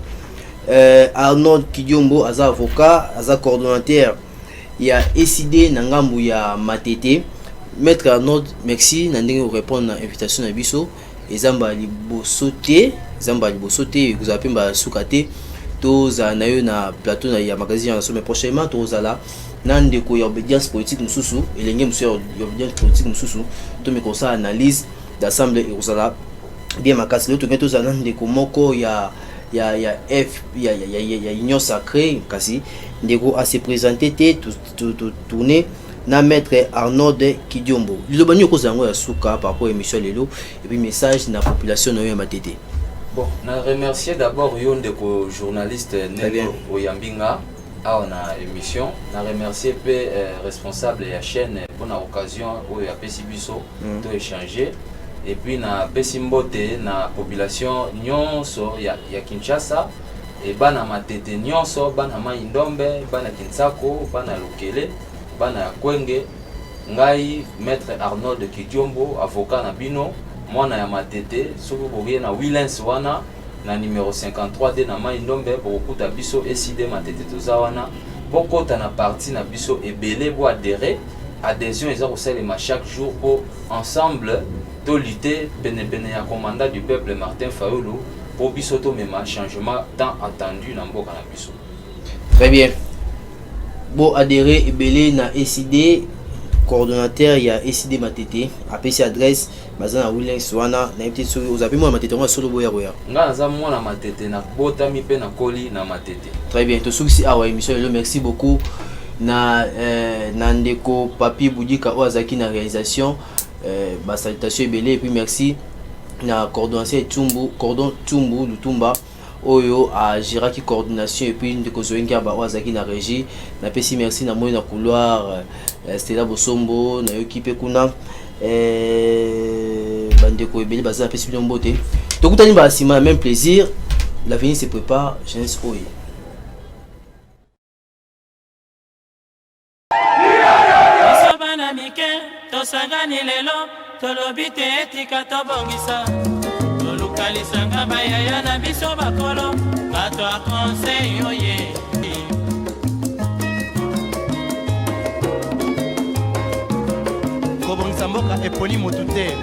Arnaud Kidiombo aza avocat aza coordonnateur ya SID na ngambu ya Matete. Maître Arnaud merci na ndenge répondre na invitation na biso ezamba liboso te vous appelez ba suka te to za na yo na plateau na ya magazine ya sommet prochainement to zala nande ko ya obédience politique mususu elenge musu ya obédience politique mususu to me konsa analyse d'assemblée ezala bien makasi le to ngeto za nande ko moko ya union sacrée kasi ndeko a se présenter te tourner na maître Arnaud Kidiombo lilobanyo ko zango ya suka par rapport émission lelo et puis message na population na yo Matete. Bon, na remercier d'abord yo ndeko journaliste Nelo Oyambinga à na émission na remercier pe responsable ya chaîne pour na occasion où ya pesibiso to échanger et puis na pesimbote na population nyonso ya Kinshasa et bana Matete nyonso bana Maindombe bana Kinsako bana Lokele bana Kwenge ngai maître Arnold Kidiombo avocat na bino mwana ya matete soki boye na Willens wana na numéro 53D na mai ndombe bokuta biso SID matete toza wana bokota na parti na biso ebele bo adhérer adhésion eza kosalema chaque jour pour ensemble to lutter pene ya commandant du peuple Martin Fayulu pour biso to mema changement tant attendu na mboka na biso. Très bien. Bon adhérer ebele na SID coordonnateur ya SID matete apesi adresse bazana Willens wana na yebite so ozapi mwana matete ngo solo boya roya nga naza mwana matete na botami pe na koli na matete. Très bien to sukisi awa émission lelo merci beaucoup na ndeko Papi Boudika o azaki na réalisation ba salutation ebele et puis merci na coordonnateur cordon Tumbu Lutumba oyo a géraki coordination et puis ndeko Zoenga ba o azaki na régie na pesi merci na moi na couloir Stella Bosombo na yokipe kuna bandeko ebele baza pesi bino mbote tokutani ba sima même plaisir l'avenir se prépare jeunesse oyo bana mike tosangani lelo tolobi te etika tobongisa tolukalisanga bayaya na biso bakolo bato a conseil oye kobongisa mboka eponi motu te